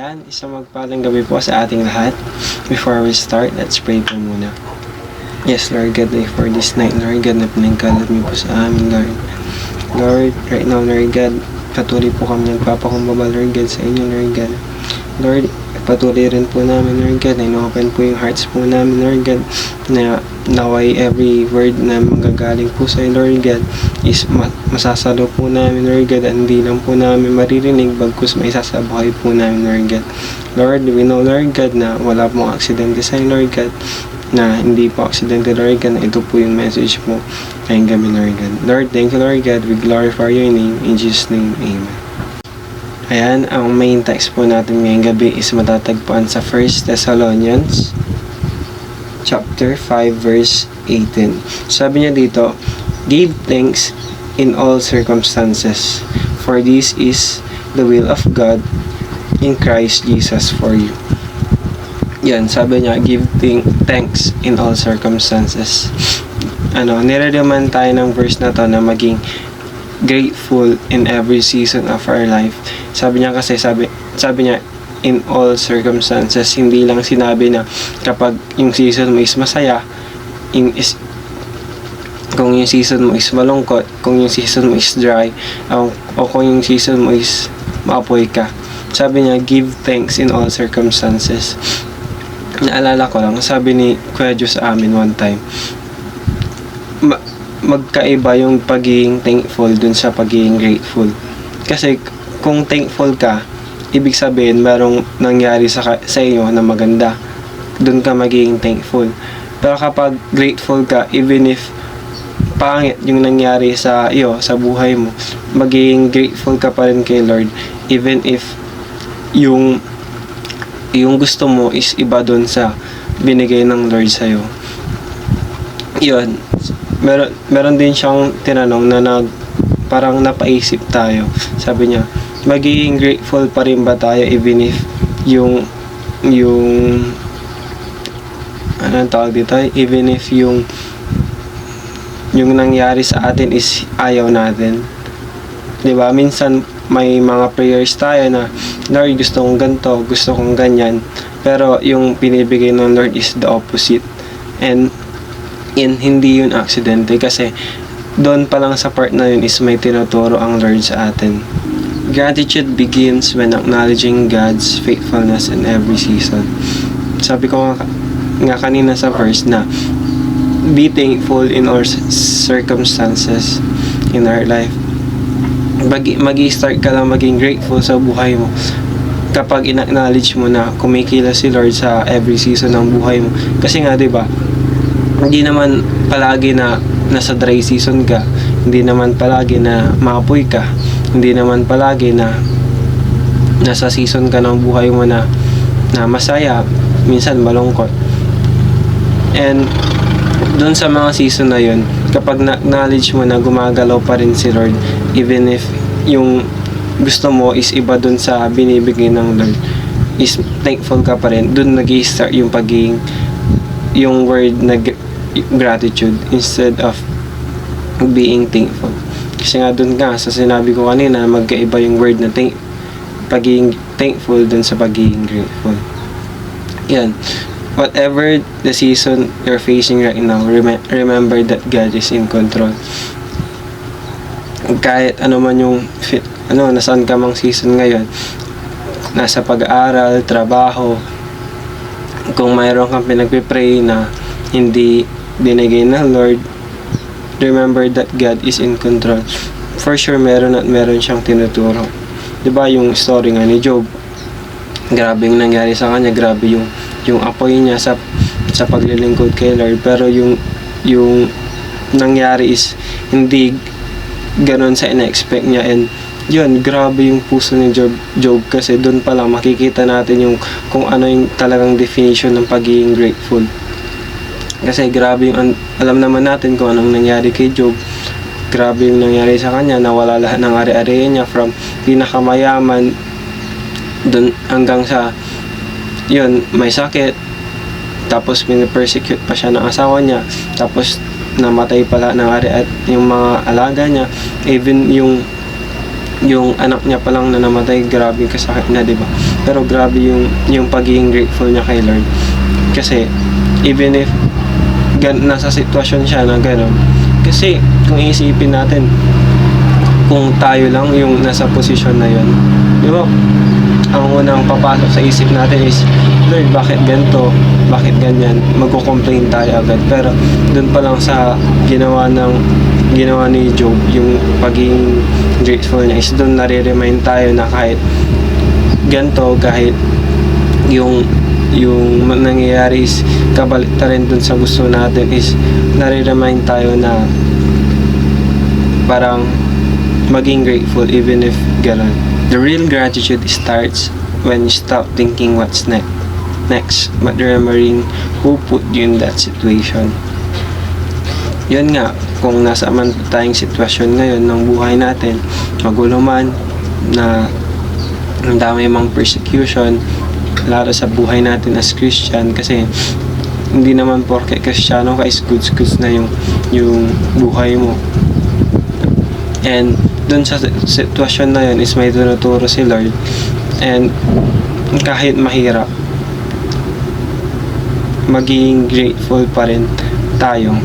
Ayan, isang magpalang gabi po sa ating lahat. Before we start, let's pray po muna. Yes, Lord God, for this night, Lord God, na pinagkalat niyo po sa amin, Lord. Lord, right now, Lord God, patuloy po kami nagpapakumbaba, Lord God, sa inyo, Lord God. Lord, patuloy rin po namin, Lord God, na ino-open po yung hearts po namin, Lord God, na naway every word na magagaling po sa Lord God is masasalo po namin, Lord God, at hindi lang po namin maririnig bagkus may sasabuhay po namin, Lord God. Lord, we know, Lord God, na wala pong aksidente sa Lord God, na hindi po aksidente, Lord God, na ito po yung message po ngayong gabi, Lord God. Lord, thank you, Lord God, we glorify your name, in Jesus' name, Amen. Ayan, ang main text po natin ngayong gabi is matatagpuan sa 1 Thessalonians chapter 5 verse 18. Sabi niya dito, give thanks in all circumstances, for this is the will of God in Christ Jesus for you. Yan, sabi niya, give thanks in all circumstances. Niradaman tayo ng verse na to na maging grateful in every season of our life. Sabi niya kasi, sabi niya, in all circumstances, hindi lang sinabi na kapag yung season mo is masaya, kung yung season mo is malungkot, kung yung season mo is dry, o kung yung season mo is maapoy ka. Sabi niya, give thanks in all circumstances. Naalala ko lang, sabi ni Kuya Diyos sa amin one time, magkaiba yung pagiging thankful dun sa pagiging grateful. Kasi kung thankful ka, ibig sabihin merong nangyari sa iyo na maganda, dun ka magiging thankful. Pero kapag grateful ka, even if pangit yung nangyari sa iyo, sa buhay mo, magiging grateful ka pa rin kay Lord, even if yung gusto mo is iba dun sa binigay ng Lord sa'yo. Yun, meron din siyang tinanong na parang napaisip tayo. Sabi niya, magiging grateful pa rin ba tayo even if yung anong tawag dito? Even if yung nangyari sa atin is ayaw natin. 'Di ba? Minsan may mga prayers tayo na, Lord, gusto kong ganito, gusto kong ganyan. Pero yung pinibigay ng Lord is the opposite. And hindi yun aksidente kasi doon pa lang sa part na yun is may tinuturo ang Lord sa atin. Gratitude begins when acknowledging God's faithfulness in every season. Sabi ko nga kanina sa verse na be thankful in all circumstances in our life. Mag-i-start ka lang maging grateful sa buhay mo kapag in-acknowledge mo na kumikilos si Lord sa every season ng buhay mo. Kasi nga, 'di ba? Hindi naman palagi na nasa dry season ka, hindi naman palagi na maapoy ka, hindi naman palagi na nasa season ka ng buhay mo na masaya, minsan malungkot. And doon sa mga season na yun, kapag na-acknowledge mo na gumagalaw pa rin si Lord, even if yung gusto mo is iba doon sa binibigay ng Lord, is thankful ka pa rin, doon nag-i-start yung pagiging, yung word na gratitude instead of being thankful. Kasi nga doon nga, sa sinabi ko kanina, magkaiba yung word na pagiging thankful dun sa pagiging grateful. Yan. Whatever the season you're facing right now, remember that God is in control. Kahit ano man yung nasaan ka mang season ngayon, nasa pag-aaral, trabaho, kung mayroon kang pinagpipray na hindi binigay ng Lord, remember that God is in control. For sure, meron siyang tinuturo. 'Di ba yung story nga ni Job? Grabe yung nangyari sa kanya, grabe yung apoy niya sa paglilingkod kay Lord, pero yung nangyari is hindi ganoon sa ina-expect niya. And yun, grabe yung puso ni Job kasi doon pa lang makikita natin yung kung ano yung talagang definition ng pagiging grateful. Kasi grabe yung alam naman natin kung anong nangyari kay Job. Grabe yung nangyari sa kanya, nawala lahat ng ari-ari niya, from pinakamayaman dun hanggang sa yun, may sakit, tapos pinipersecute pa siya ng asawa niya, tapos namatay pala ng ari at yung mga alaga niya, even yung anak niya pa lang na namatay, grabe kasakit na, 'di ba? Pero grabe yung pagiging grateful niya kay Lord. Kasi, even if nasa sitwasyon siya na gano'n, kasi kung iisipin natin, kung tayo lang yung nasa posisyon na yun, di ba, ang unang papasok sa isip natin is, Lord, bakit ganito? Bakit ganyan? Magko-complain tayo agad. Pero dun pa lang sa ginawa ni Job, yung pagiging grateful niya is dun nare-remind tayo na kahit ganito, kahit yung nangyayari is kabaliktaran dun sa gusto natin, is nare-remind tayo na parang maging grateful even if gano'n. The real gratitude starts when you stop thinking what's next, but remembering who put you in that situation. Yun nga, kung nasa man tayong sitwasyon ngayon ng buhay natin, magulo man, na ang dami mang persecution, lalo sa buhay natin as Christian, kasi hindi naman porke Kristiyano ka is goods na yung buhay mo. And dun sa sitwasyon na yun is may tinuturo si Lord, and kahit mahirap, maging grateful pa rin tayo.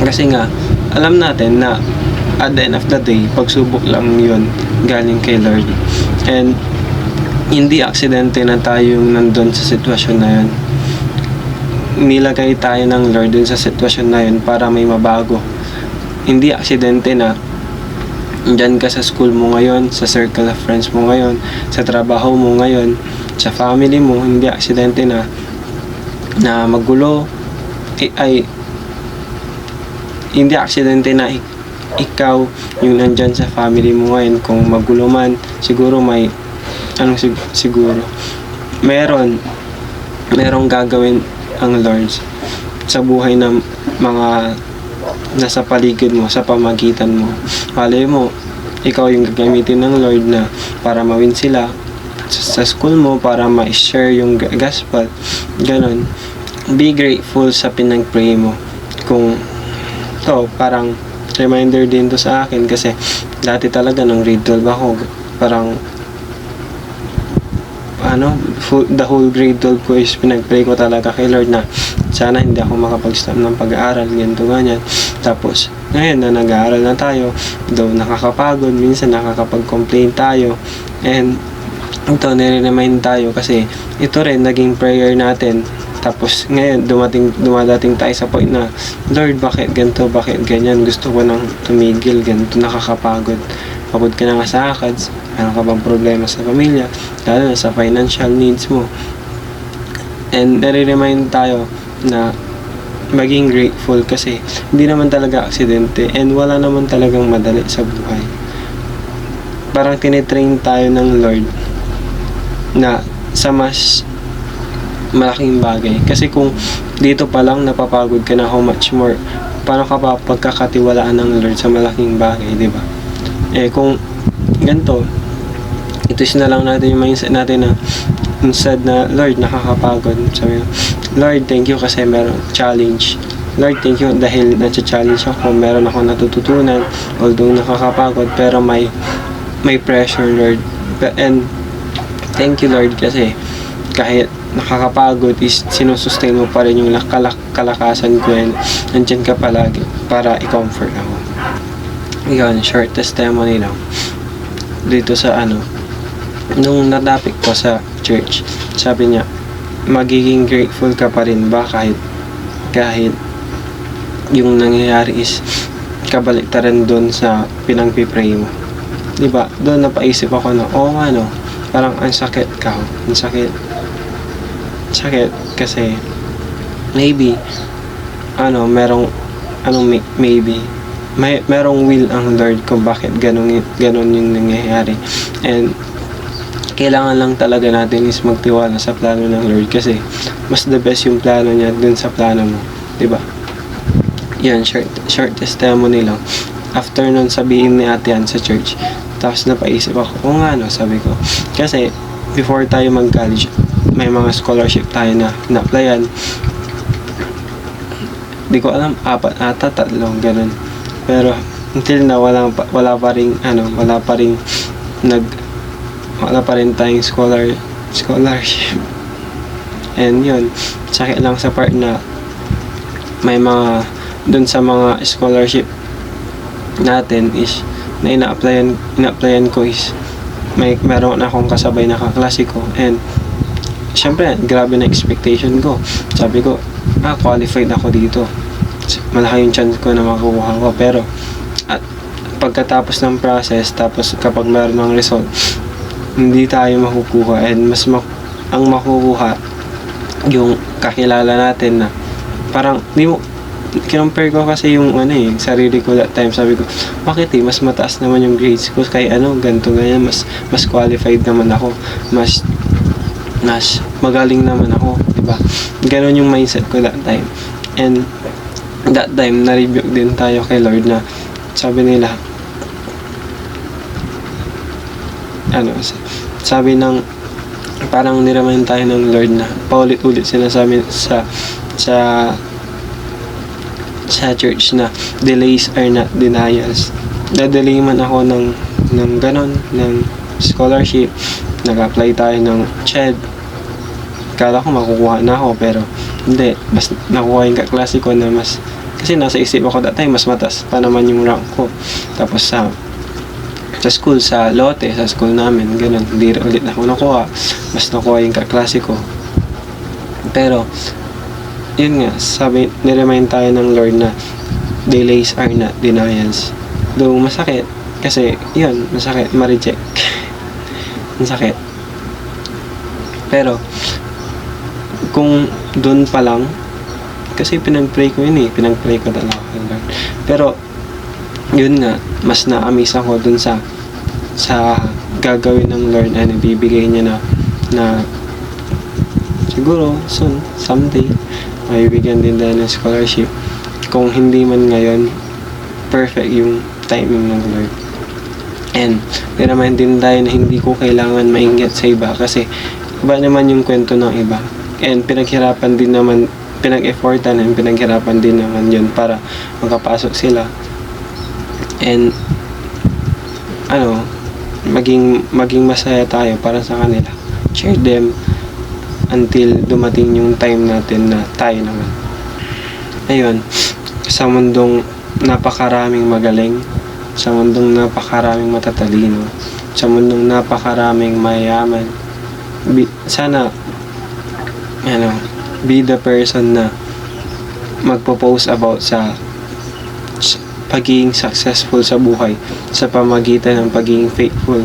Kasi nga, alam natin na at the end of the day, pagsubok lang yun galing kay Lord. And hindi aksidente na tayo nandun sa sitwasyon na yun. Nilagay tayo ng Lord dun sa sitwasyon na yun para may mabago. Hindi aksidente na dyan ka sa school mo ngayon, sa circle of friends mo ngayon, sa trabaho mo ngayon, sa family mo. Hindi aksidente na magulo, hindi aksidente na ikaw yung nandyan sa family mo ngayon. Kung magulo man, siguro may siguro merong gagawin ang Lord sa buhay ng mga nasa paligid mo, sa pamagitan mo. Malay mo, ikaw yung gagamitin ng Lord na para mawin sila sa school mo, para ma-share yung gospel. Ganon. Be grateful sa pinag-pray mo. Kung to, parang reminder din to sa akin, kasi dati talaga nung grade 12 ako, parang the whole grade 12 ko is pinag-pray ko talaga kay Lord na sana hindi ako makapag-stop ng pag-aaral, ganito ganyan. Tapos ngayon na nag-aaral na tayo, though nakakapagod, minsan nakakapag-complain tayo, and ito nire-remind tayo kasi ito rin naging prayer natin. Tapos ngayon dumadating tayo sa point na, Lord, bakit ganito, bakit ganyan, gusto ko nang tumigil, ganito, nakakapagod, pagod ka na nga sa ACADS, meron ka bang problema sa pamilya, lalo na sa financial needs mo. And nare-remind tayo na maging grateful, kasi hindi naman talaga aksidente, and wala naman talagang madali sa buhay. Parang tinitrain tayo ng Lord na sa mas malaking bagay. Kasi kung dito pa lang napapagod ka na, how much more paano ka pa pagkakatiwalaan ng Lord sa malaking bagay, di ba? Kung ganito, ito na lang natin yung mindset natin na instead na, Lord, nakakapagod, sabi ko, Lord, thank you kasi meron challenge. Lord, thank you dahil nasa-challenge ako, meron ako natututunan, although nakakapagod, pero may pressure, Lord. And thank you, Lord, kasi kahit nakakapagod is sinusustain mo pa rin yung kalakasan ko, and nandyan ka palagi para i-comfort ako. Yun, short testimony lang dito sa nung natapik ko sa church. Sabi niya, magiging grateful ka pa rin ba kahit yung nangyayari is kabaliktaran doon sa pinagpipray mo, diba? Doon napaisip ako na parang ang sakit kasi maybe merong will ang Lord kung bakit ganun yung nangyayari, and kailangan lang talaga natin is magtiwala sa plano ng Lord, kasi mas the best yung plano niya dun sa plano mo, diba? Yan, short testimony lang. After nun, sabihin ni ate yan sa church, tapos napaisip ako, sabi ko, kasi before tayo mag-college, may mga scholarship tayo na na-applyan. Di ko alam, 4 ata, 3, ganun. Pero until na wala pa ring wala pa rin tayong scholarship. And yun, sakit lang sa part na may mga dun sa mga scholarship natin is na ina-applyan ko is meron akong kasabay na kaklase ko, and syempre grabe na expectation ko. Sabi ko, qualified ako dito, malaki yung chance ko na makukuha ko. Pero at pagkatapos ng process, tapos kapag meron ng result, hindi tayo makukuha, and ang makukuha yung kakilala natin na parang kinompare ko kasi yung sarili ko that time. Sabi ko, bakit mas mataas naman yung grades ko kay ganito ganyan, mas qualified naman ako, mas magaling naman ako, diba? Ganon yung mindset ko that time. And that time na-rebuke din tayo kay Lord na sabi nila sabi ng parang niremind tayo ng Lord na paulit-ulit sinasabi sa church na delays are not denials. Dadelay man ako ng scholarship, nag-apply tayo ng CHED, kala ko makukuha na ako, pero hindi, mas nakuha yung kaklase ko na kasi nasa isip ako that time, mas mataas pa naman yung rank ko. Tapos sa school, sa lote, sa school namin, ganun, hindi ulit ako nakuha, mas nakuha yung kaklase ko. Pero yun nga, niremind tayo ng Lord na delays are not denials. Though masakit, kasi yun, masakit, ma-reject. Masakit. Pero kung doon pa lang, kasi pinag-pray ko talaga kay Lord. Pero yun nga, mas na-amaze ako dun sa gagawin ng Lord, na ibibigay niya na siguro soon, someday, mabibigyan din dahil ng scholarship. Kung hindi man ngayon, perfect yung timing ng Lord. And niremind din tayo na hindi ko kailangan maingat sa iba, kasi iba naman yung kwento ng iba. And pinag-effortan and pinaghirapan din naman yun para makapasok sila. And maging masaya tayo para sa kanila. Cheer them until dumating yung time natin na tayo naman. Ayun, sa mundong napakaraming magaling, sa mundong napakaraming matatalino, sa mundong napakaraming mayaman, sana be the person na magpo-post about sa pagiging successful sa buhay sa pamagitan ng pagiging faithful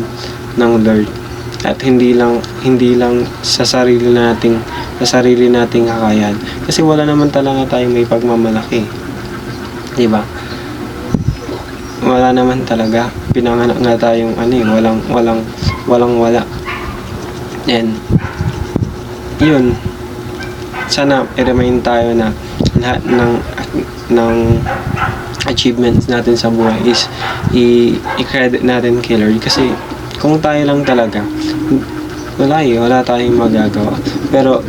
ng Lord, at hindi lang sa sarili nating kakayahan, kasi wala naman talaga tayong may pagmamalaki, diba? Wala naman talaga, pinanganak nga tayong walang wala. And yun, sana i-remind tayo na lahat ng achievements natin sa buhay is i-credit natin kay Lord, kasi kung tayo lang talaga, wala tayong magagawa. Pero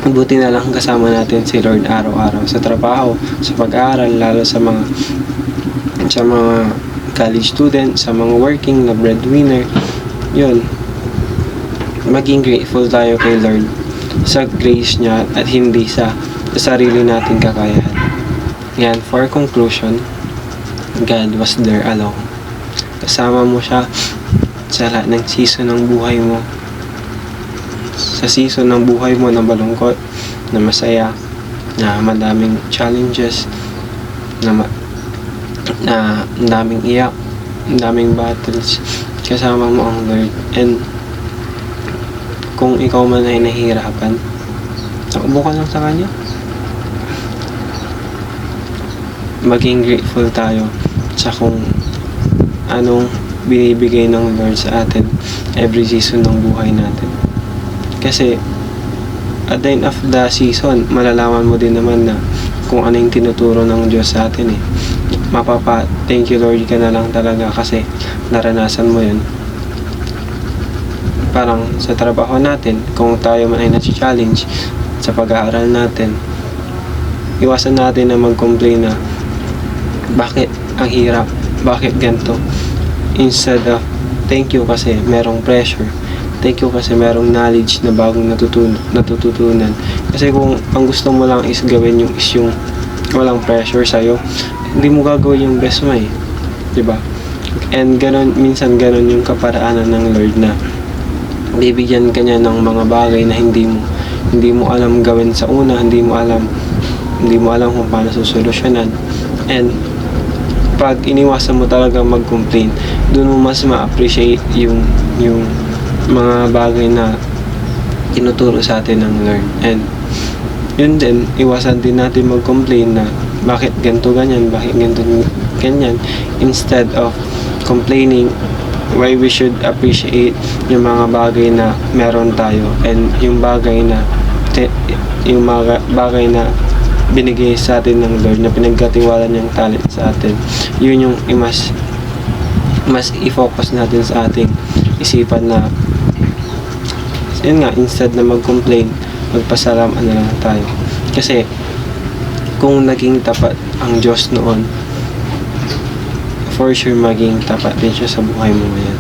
buti na lang kasama natin si Lord araw-araw sa trabaho, sa pag-aaral, lalo sa mga college student, sa mga working na breadwinner. Yun, maging grateful tayo kay Lord sa grace niya at hindi sa sarili nating kakayahan. Yan, for conclusion, God was there along. Kasama mo siya sa lahat ng season ng buhay mo. Sa season ng buhay mo na malungkot, na masaya, na madaming challenges, na daming iyak, daming battles, kasama mo ang Lord. And kung ikaw man ay nahihirapan, takbo ka lang sa Kanya. Maging grateful tayo sa kung anong binibigay ng Lord sa atin every season ng buhay natin. Kasi at the end of the season, malalaman mo din naman na kung ano yung tinuturo ng Diyos sa atin eh. Thank you Lord ka na lang talaga, kasi naranasan mo yun. Parang sa trabaho natin, kung tayo man ay nasi-challenge sa pag-aaral natin, iwasan natin na mag-complain na bakit ang hirap, bakit ganito, instead of thank you kasi merong pressure. Thank you kasi merong knowledge na bagong natututunan. Kasi kung ang gusto mo lang is gawin yung walang pressure sa'yo, hindi mo gagawin yung best mo eh. Diba? And minsan ganon yung kaparaanan ng Lord na bibigyan ka niya ng mga bagay na hindi mo alam gawin sa una, hindi mo alam kung paano susolusyonan. And pag iniwasan mo talaga mag-complain, doon mo mas ma-appreciate yung mga bagay na tinuturo sa atin ng Lord. And yun din, iwasan din natin mag-complain na bakit ganito ganyan, bakit ganito ganyan, instead of complaining, why we should appreciate yung mga bagay na meron tayo, and yung bagay na binigay sa atin ng Lord, na pinagkatiwala niyang talent sa atin. Yun yung mas i-focus natin sa ating isipan na yun nga, instead na mag-complain, magpasalamat na lang tayo. Kasi kung naging tapat ang Diyos noon, for sure maging tapat din siya sa buhay mo ngayon.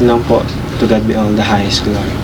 Yun lang po. To God be all the highest glory.